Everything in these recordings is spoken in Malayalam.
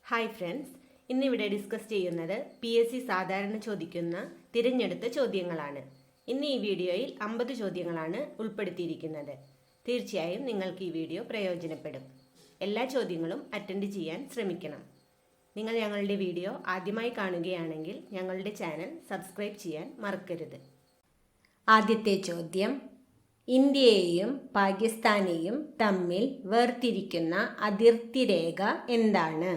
ഹായ് ഫ്രണ്ട്സ്, ഇന്നിവിടെ ഡിസ്കസ് ചെയ്യുന്നത് PSC സാധാരണ ചോദിക്കുന്ന തിരഞ്ഞെടുത്ത ചോദ്യങ്ങളാണ്. ഇന്ന് ഈ വീഡിയോയിൽ 50 ചോദ്യങ്ങളാണ് ഉൾപ്പെടുത്തിയിരിക്കുന്നത്. തീർച്ചയായും നിങ്ങൾക്ക് ഈ വീഡിയോ പ്രയോജനപ്പെടും. എല്ലാ ചോദ്യങ്ങളും അറ്റൻഡ് ചെയ്യാൻ ശ്രമിക്കണം. നിങ്ങൾ ഞങ്ങളുടെ വീഡിയോ ആദ്യമായി കാണുകയാണെങ്കിൽ ഞങ്ങളുടെ ചാനൽ സബ്സ്ക്രൈബ് ചെയ്യാൻ മറക്കരുത്. ആദ്യത്തെ ചോദ്യം: ഇന്ത്യയെയും പാകിസ്ഥാനെയും തമ്മിൽ വേർതിരിക്കുന്ന അതിർത്തി രേഖ എന്താണ്?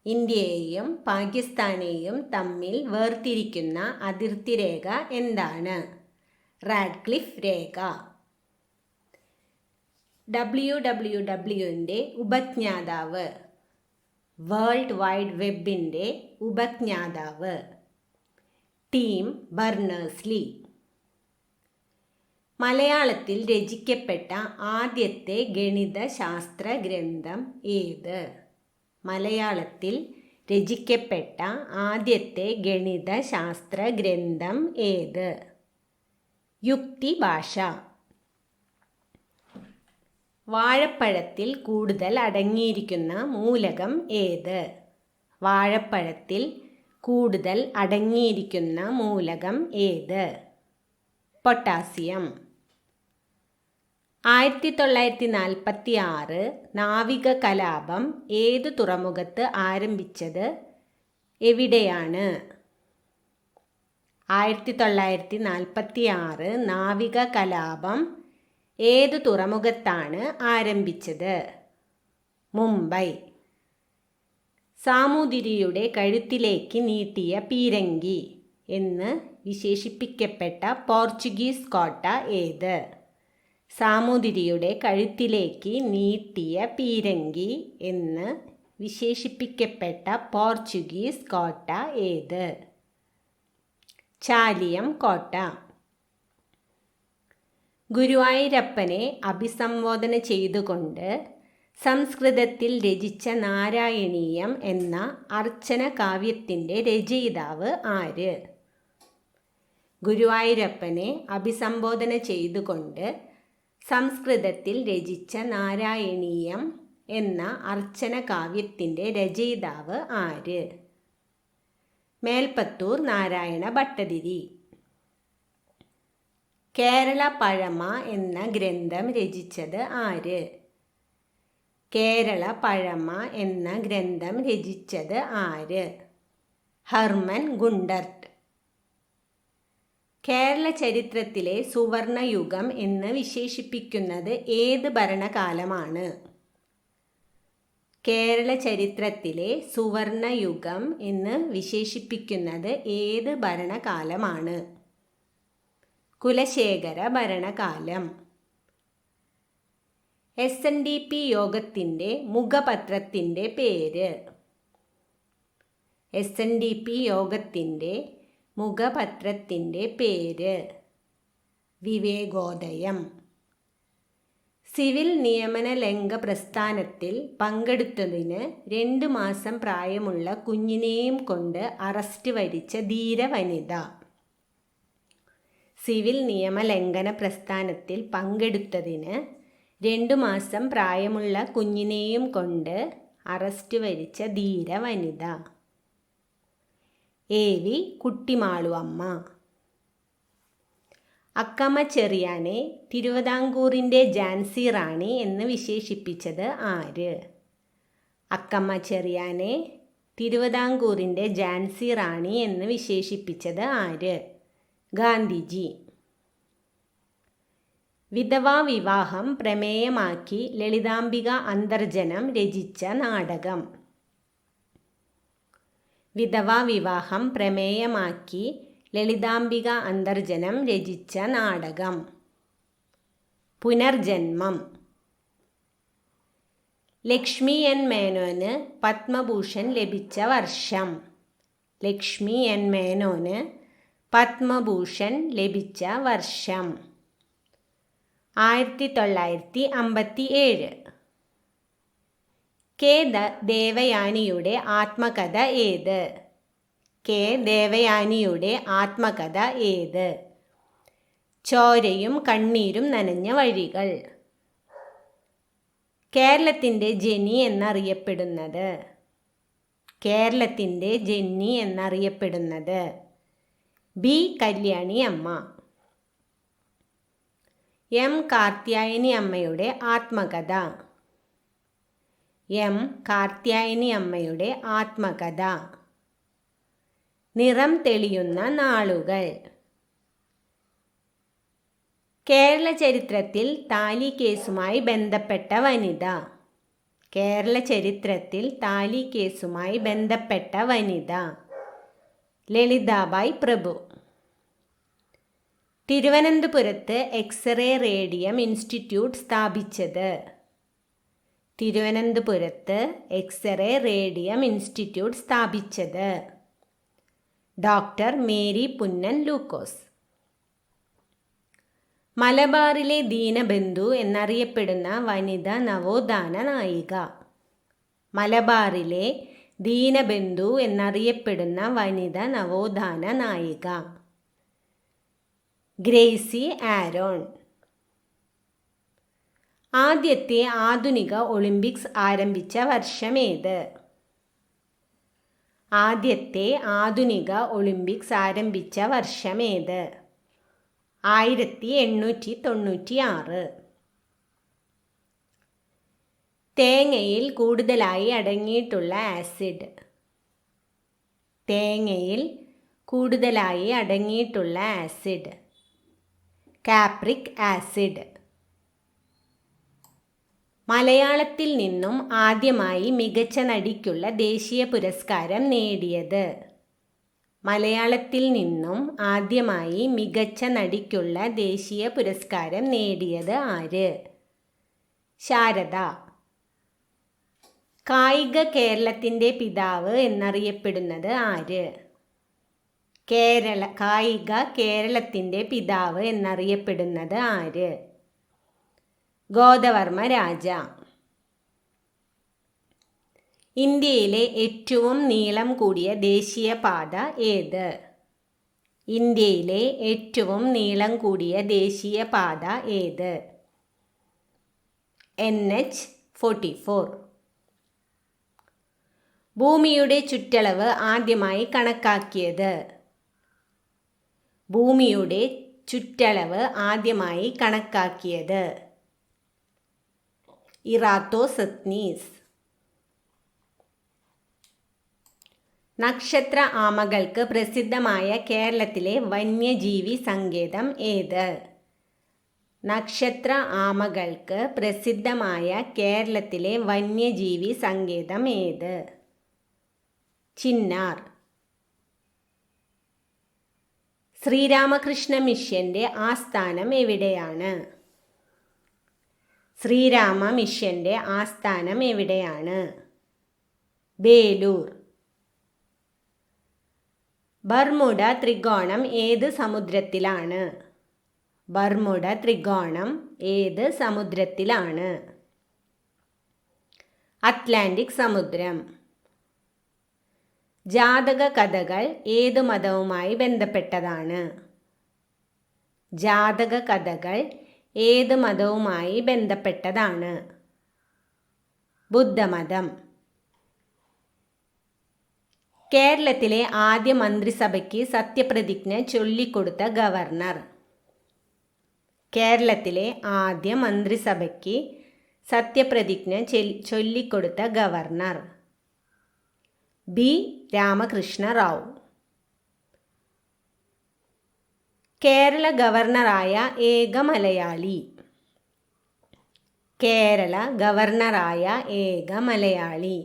ഇന്ത്യയെയും പാകിസ്ഥാനെയും തമ്മിൽ വേർതിരിക്കുന്ന അതിർത്തി രേഖ എന്താണ്? റാഡ്ക്ലിഫ് രേഖ. WWWന്റെ ഉപജ്ഞാതാവ്, വേൾഡ് വൈഡ് വെബിൻ്റെ ഉപജ്ഞാതാവ്, ടിം ബർണേഴ്സ്-ലീ. മലയാളത്തിൽ രചിക്കപ്പെട്ട ആദ്യത്തെ ഗണിതശാസ്ത്ര ഗ്രന്ഥം ഏത്? മലയാളത്തിൽ രചിക്കപ്പെട്ട ആദ്യത്തെ ഗണിതശാസ്ത്ര ഗ്രന്ഥം ഏത്? യുക്തിഭാഷ. വാഴപ്പഴത്തിൽ കൂടുതൽ അടങ്ങിയിരിക്കുന്ന മൂലകം ഏത്? വാഴപ്പഴത്തിൽ കൂടുതൽ അടങ്ങിയിരിക്കുന്ന മൂലകം ഏത്? പൊട്ടാസ്യം. 1946 നാവിക കലാപം ഏത് തുറമുഖത്ത് ആരംഭിച്ചത്? എവിടെയാണ്? 1946 നാവിക കലാപം ഏത് തുറമുഖത്താണ് ആരംഭിച്ചത്? മുംബൈ. സാമൂതിരിയുടെ കഴുത്തിലേക്ക് നീട്ടിയ പീരങ്കി എന്ന് വിശേഷിപ്പിക്കപ്പെട്ട പോർച്ചുഗീസ് കോട്ട ഏത്? സാമൂതിരിയുടെ കഴുത്തിലേക്ക് നീട്ടിയ പീരങ്കി എന്ന് വിശേഷിപ്പിക്കപ്പെട്ട പോർച്ചുഗീസ് കോട്ട ഏത്? ചാലിയം കോട്ട. ഗുരുവായൂരപ്പനെ അഭിസംബോധന ചെയ്തുകൊണ്ട് സംസ്കൃതത്തിൽ രചിച്ച നാരായണീയം എന്ന അർച്ചന കാവ്യത്തിൻ്റെ രചയിതാവ് ആര്? ഗുരുവായൂരപ്പനെ അഭിസംബോധന ചെയ്തുകൊണ്ട് സംസ്കൃതത്തിൽ രചിച്ച നാരായണീയം എന്ന അർച്ചന കാവ്യത്തിൻ്റെ രചയിതാവ് ആര്? മേൽപ്പത്തൂർ നാരായണ ഭട്ടതിരി. കേരള പഴമ എന്ന ഗ്രന്ഥം രചിച്ചത് ആര്? കേരള പഴമ എന്ന ഗ്രന്ഥം രചിച്ചത് ആര്? Hermann Gundert. കേരള ചരിത്രത്തിലെ സുവർണയുഗം എന്ന് വിശേഷിപ്പിക്കുന്നത് ഏത് ഭരണകാലമാണ്? കേരള ചരിത്രത്തിലെ സുവർണയുഗം എന്ന് വിശേഷിപ്പിക്കുന്നത് ഏത് ഭരണകാലമാണ്? കുലശേഖര ഭരണകാലം. SNDP യോഗത്തിൻ്റെ മുഖപത്രത്തിൻ്റെ പേര്? SNDP യോഗത്തിൻ്റെ മുഖപത്രത്തിൻ്റെ പേര് വിവേകോദയം. സിവിൽ നിയമന ലംഘ പ്രസ്ഥാനത്തിൽ പങ്കെടുത്തതിന് 2 മാസം പ്രായമുള്ള കുഞ്ഞിനെയും കൊണ്ട് അറസ്റ്റ് വരിച്ച ധീര വനിത. സിവിൽ നിയമലംഘന പ്രസ്ഥാനത്തിൽ പങ്കെടുത്തതിന് 2 മാസം പ്രായമുള്ള കുഞ്ഞിനെയും കൊണ്ട് അറസ്റ്റ് വരിച്ച ധീര വനിത. AV കുട്ടിമാളു അമ്മ. അക്കമ്മ ചെറിയാനെ തിരുവിതാംകൂറിൻ്റെ ഝാൻസി റാണി എന്ന് വിശേഷിപ്പിച്ചത് ആര്? അക്കമ്മ ചെറിയാനെ തിരുവിതാംകൂറിൻ്റെ ഝാൻസി റാണി എന്ന് വിശേഷിപ്പിച്ചത് ആര്? ഗാന്ധിജി. വിധവാ വിവാഹം പ്രമേയമാക്കി ലളിതാംബിക അന്തർജനം രചിച്ച നാടകം? വിധവാ വിവാഹം പ്രമേയമാക്കി ലളിതാംബിക അന്തർജനം രചിച്ച നാടകം? പുനർജന്മം. ലക്ഷ്മി N മേനോന് പത്മഭൂഷൺ ലഭിച്ച വർഷം? ലക്ഷ്മി N മേനോന് പത്മഭൂഷൺ ലഭിച്ച വർഷം? 1957. K. ദേവയാനിയുടെ ആത്മകഥ ഏത്? K. ദേവയാനിയുടെ ആത്മകഥ ഏത്? ചോരയും കണ്ണീരും നനഞ്ഞ വഴികൾ. കേരളത്തിൻ്റെ ജനി എന്നറിയപ്പെടുന്നത്? കേരളത്തിൻ്റെ ജെന്നി എന്നറിയപ്പെടുന്നത്? ബി. കല്യാണി അമ്മ. എം. കാർത്യായനി അമ്മയുടെ ആത്മകഥ. എം. കാർത്യായനി അമ്മയുടെ ആത്മകഥ. നിറം തെളിയുന്ന നാളുകൾ. കേരള ചരിത്രത്തിൽ താലി കേസുമായി ബന്ധപ്പെട്ട വനിത. കേരള ചരിത്രത്തിൽ താലി കേസുമായി ബന്ധപ്പെട്ട വനിത. ലളിതാബായ് പ്രഭു. തിരുവനന്തപുരത്ത് എക്സ്റേ റേഡിയം ഇൻസ്റ്റിറ്റ്യൂട്ട് സ്ഥാപിച്ചത്? തിരുവനന്തപുരത്ത് എക്സ്റേ റേഡിയം ഇൻസ്റ്റിറ്റ്യൂട്ട് സ്ഥാപിച്ചത് ഡോക്ടർ മേരി പുന്നൻ ലൂക്കോസ്. മലബാറിലെ ദീനബന്ധു എന്നറിയപ്പെടുന്ന വനിത നവോത്ഥാന നായിക. മലബാറിലെ ദീനബന്ധു എന്നറിയപ്പെടുന്ന വനിത നവോത്ഥാന നായിക. Gracy Aaron. ആദ്യത്തെ ആധുനിക ഒളിമ്പിക്സ് ആരംഭിച്ച വർഷമേത്? ആദ്യത്തെ ആധുനിക ഒളിമ്പിക്സ് ആരംഭിച്ച വർഷമേത്? 1896. തേങ്ങയിൽ കൂടുതലായി അടങ്ങിയിട്ടുള്ള ആസിഡ്. തേങ്ങയിൽ കൂടുതലായി അടങ്ങിയിട്ടുള്ള ആസിഡ് കാപ്രിക് ആസിഡ്. മലയാളത്തിൽ നിന്നും ആദ്യമായി മികച്ച നടിക്കുള്ള ദേശീയ പുരസ്കാരം നേടിയത്? മലയാളത്തിൽ നിന്നും ആദ്യമായി മികച്ച നടിക്കുള്ള ദേശീയ പുരസ്കാരം നേടിയത് ആര്? ശാരദ. കായിക കേരളത്തിൻ്റെ പിതാവ് എന്നറിയപ്പെടുന്നത് ആര്? കായിക കേരളത്തിൻ്റെ പിതാവ് എന്നറിയപ്പെടുന്നത് ആര്? ഗോദവർമ്മ രാജ. ഇന്ത്യയിലെ ഏറ്റവും നീളം കൂടിയ ദേശീയപാത ഏത്? ഇന്ത്യയിലെ ഏറ്റവും നീളം കൂടിയ ദേശീയപാത ഏത്? NH-44. ഭൂമിയുടെ ചുറ്റളവ് ആദ്യമായി കണക്കാക്കിയത്? ഭൂമിയുടെ ചുറ്റളവ് ആദ്യമായി കണക്കാക്കിയത് ഇറാത്തോസത്നീസ്. നക്ഷത്ര ആമകൾക്ക് പ്രസിദ്ധമായ കേരളത്തിലെ വന്യജീവി സങ്കേതം ഏത്? നക്ഷത്ര ആമകൾക്ക് പ്രസിദ്ധമായ കേരളത്തിലെ വന്യജീവി സങ്കേതം ഏത്? ചിന്നാർ. ശ്രീരാമകൃഷ്ണ മിഷന്റെ ആസ്ഥാനം എവിടെയാണ്? ശ്രീരാമ മിഷന്റെ ആസ്ഥാനം എവിടെയാണ്? ബേലൂർ. ബർമുഡ ത്രികോണം ഏത് സമുദ്രത്തിലാണ്? ബർമുഡ ത്രികോണം ഏത് സമുദ്രത്തിലാണ്? അറ്റ്ലാന്റിക് സമുദ്രം. ജാതക കഥകൾ ഏത് മതവുമായി ബന്ധപ്പെട്ടതാണ്? ജാതക കഥകൾ ഏത് മതവുമായി ബന്ധപ്പെട്ടതാണ്? ബുദ്ധമതം. കേരളത്തിലെ ആദ്യ മന്ത്രിസഭയ്ക്ക് സത്യപ്രതിജ്ഞ ചൊല്ലിക്കൊടുത്ത ഗവർണർ? കേരളത്തിലെ ആദ്യ മന്ത്രിസഭയ്ക്ക് സത്യപ്രതിജ്ഞ ചൊല്ലിക്കൊടുത്ത ഗവർണർ? ബി. രാമകൃഷ്ണ റാവു. കേരള ഗവർണറായ ഏക മലയാളി? കേരള ഗവർണറായ ഏക മലയാളി?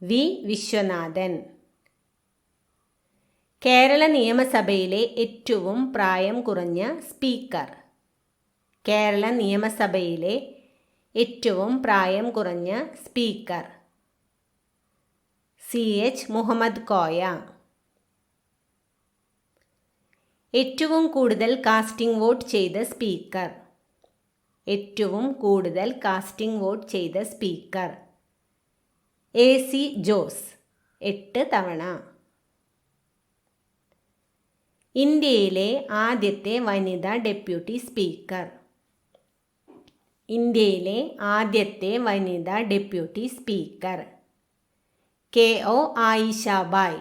വി. വിശ്വനാഥൻ. കേരള നിയമസഭയിലെ ഏറ്റവും പ്രായം കുറഞ്ഞ സ്പീക്കർ? കേരള നിയമസഭയിലെ ഏറ്റവും പ്രായം കുറഞ്ഞ സ്പീക്കർ? CH മുഹമ്മദ് കോയ. ഏറ്റവും കൂടുതൽ കാസ്റ്റിംഗ് വോട്ട് ചെയ്ത സ്പീക്കർ? ഏറ്റവും കൂടുതൽ കാസ്റ്റിംഗ് വോട്ട് ചെയ്ത സ്പീക്കർ? AC ജോസ് 8 തവണ. ഇന്ത്യയിലെ ആദ്യത്തെ വനിതാ ഡെപ്യൂട്ടി സ്പീക്കർ? ഇന്ത്യയിലെ ആദ്യത്തെ വനിതാ ഡെപ്യൂട്ടി സ്പീക്കർ? KO ആയിഷാബായ്.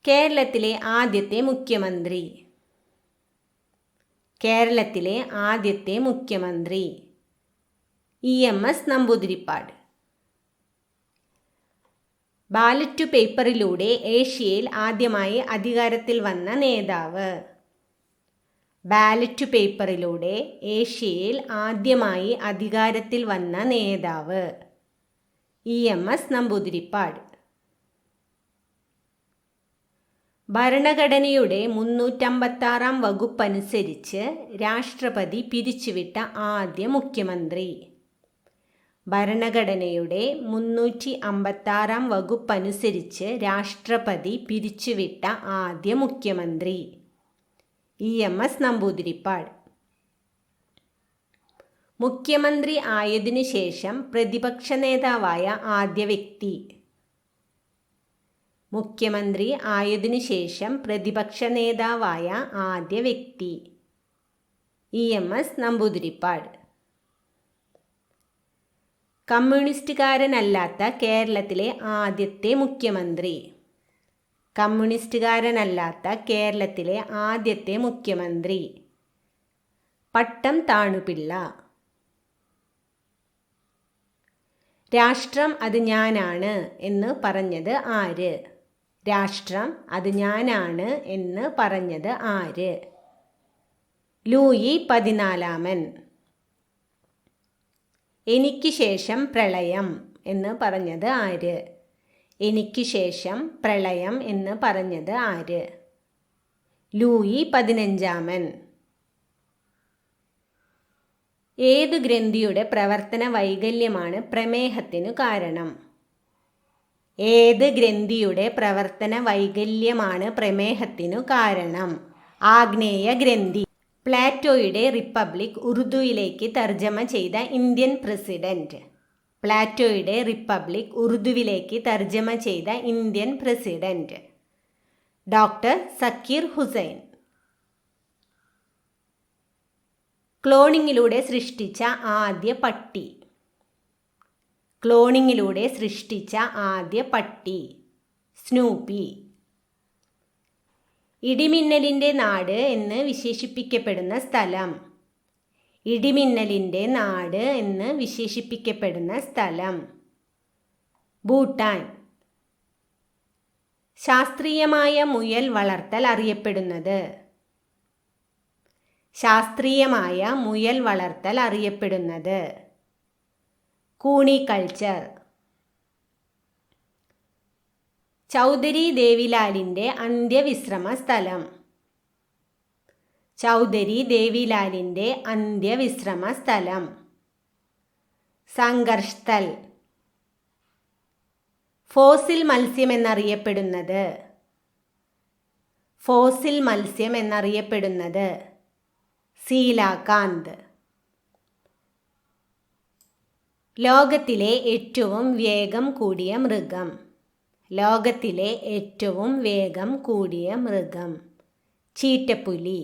കേരളത്തിലെ ആദ്യത്തെ മുഖ്യമന്ത്രി. കേരളത്തിലെ ആദ്യത്തെ മുഖ്യമന്ത്രി EMS നമ്പൂതിരിപ്പാട്. ബാലറ്റ് പേപ്പറിലൂടെ ഏഷ്യയിൽ ആദ്യമായി അധികാരത്തിൽ വന്ന നേതാവ്. ബാലറ്റ് പേപ്പറിലൂടെ ഏഷ്യയിൽ ആദ്യമായി അധികാരത്തിൽ വന്ന നേതാവ് EMS നമ്പൂതിരിപ്പാട്. ഭരണഘടനയുടെ 356 വകുപ്പനുസരിച്ച് രാഷ്ട്രപതി പിരിച്ചുവിട്ട ആദ്യ മുഖ്യമന്ത്രി. ഭരണഘടനയുടെ 356 വകുപ്പനുസരിച്ച് രാഷ്ട്രപതി പിരിച്ചുവിട്ട ആദ്യ മുഖ്യമന്ത്രി EMS നമ്പൂതിരിപ്പാട്. മുഖ്യമന്ത്രി ആയതിനു ശേഷം പ്രതിപക്ഷ നേതാവായ ആദ്യ വ്യക്തി. മുഖ്യമന്ത്രി ആയതിനു ശേഷം പ്രതിപക്ഷ നേതാവായ ആദ്യ വ്യക്തി EMS നമ്പൂതിരിപ്പാട്. കമ്മ്യൂണിസ്റ്റുകാരനല്ലാത്ത കേരളത്തിലെ ആദ്യത്തെ മുഖ്യമന്ത്രി. കമ്മ്യൂണിസ്റ്റുകാരനല്ലാത്ത കേരളത്തിലെ ആദ്യത്തെ മുഖ്യമന്ത്രി പട്ടം താണുപിള്ള. രാഷ്ട്രം അത് ഞാനാണ് എന്ന് പറഞ്ഞത് ആര്? രാഷ്ട്രം അത് ഞാനാണ് എന്ന് പറഞ്ഞത് ആര്? ലൂയി 14. എനിക്ക് ശേഷം പ്രളയം എന്ന് പറഞ്ഞത് ആര്? എനിക്ക് ശേഷം പ്രളയം എന്ന് പറഞ്ഞത് ആര്? ലൂയി 15. ഏത് ഗ്രന്ഥിയുടെ പ്രവർത്തന വൈകല്യമാണ് പ്രമേഹത്തിനു കാരണം? ഏത് ഗ്രന്ഥിയുടെ പ്രവർത്തന വൈകല്യമാണ് പ്രമേഹത്തിനു കാരണം? ആഗ്നേയ ഗ്രന്ഥി. പ്ലാറ്റോയുടെ റിപ്പബ്ലിക് ഉറുദുവിലേക്ക് തർജ്ജമ ചെയ്ത ഇന്ത്യൻ പ്രസിഡന്റ്. പ്ലാറ്റോയുടെ റിപ്പബ്ലിക് ഉറുദുവിലേക്ക് തർജ്ജമ ചെയ്ത Indian president doctor Zakir Hussain. ക്ലോണിങ്ങിലൂടെ സൃഷ്ടിച്ച ആദ്യ പട്ടി. ക്ലോണിങ്ങിലൂടെ സൃഷ്ടിച്ച ആദ്യ പട്ടി സ്നൂപ്പി. ഇടിമിന്നലിൻ്റെ നാട് എന്ന് വിശേഷിപ്പിക്കപ്പെടുന്ന സ്ഥലം. ഇടിമിന്നലിൻ്റെ നാട് എന്ന് വിശേഷിപ്പിക്കപ്പെടുന്ന സ്ഥലം ഭൂട്ടാൻ. ശാസ്ത്രീയമായ മുയൽ വളർത്തൽ അറിയപ്പെടുന്നത്. ശാസ്ത്രീയമായ മുയൽ വളർത്തൽ അറിയപ്പെടുന്നത് കൂണിക്കൾച്ചർ. ചൗധരി ദേവിലാലിൻ്റെ അന്ത്യവിശ്രമ സ്ഥലം. ചൗധരി ദേവിലാലിൻ്റെ അന്ത്യവിശ്രമ സ്ഥലം സംഘർഷ് സ്ഥൽ. ഫോസിൽ മത്സ്യം എന്നറിയപ്പെടുന്നത്. ഫോസിൽ മത്സ്യം എന്നറിയപ്പെടുന്നത് സീലാകാന്ത്. ലോകത്തിലെ ഏറ്റവും വേഗം കൂടിയ മൃഗം. ലോകത്തിലെ ഏറ്റവും വേഗം കൂടിയ മൃഗം ചീറ്റപ്പുലി.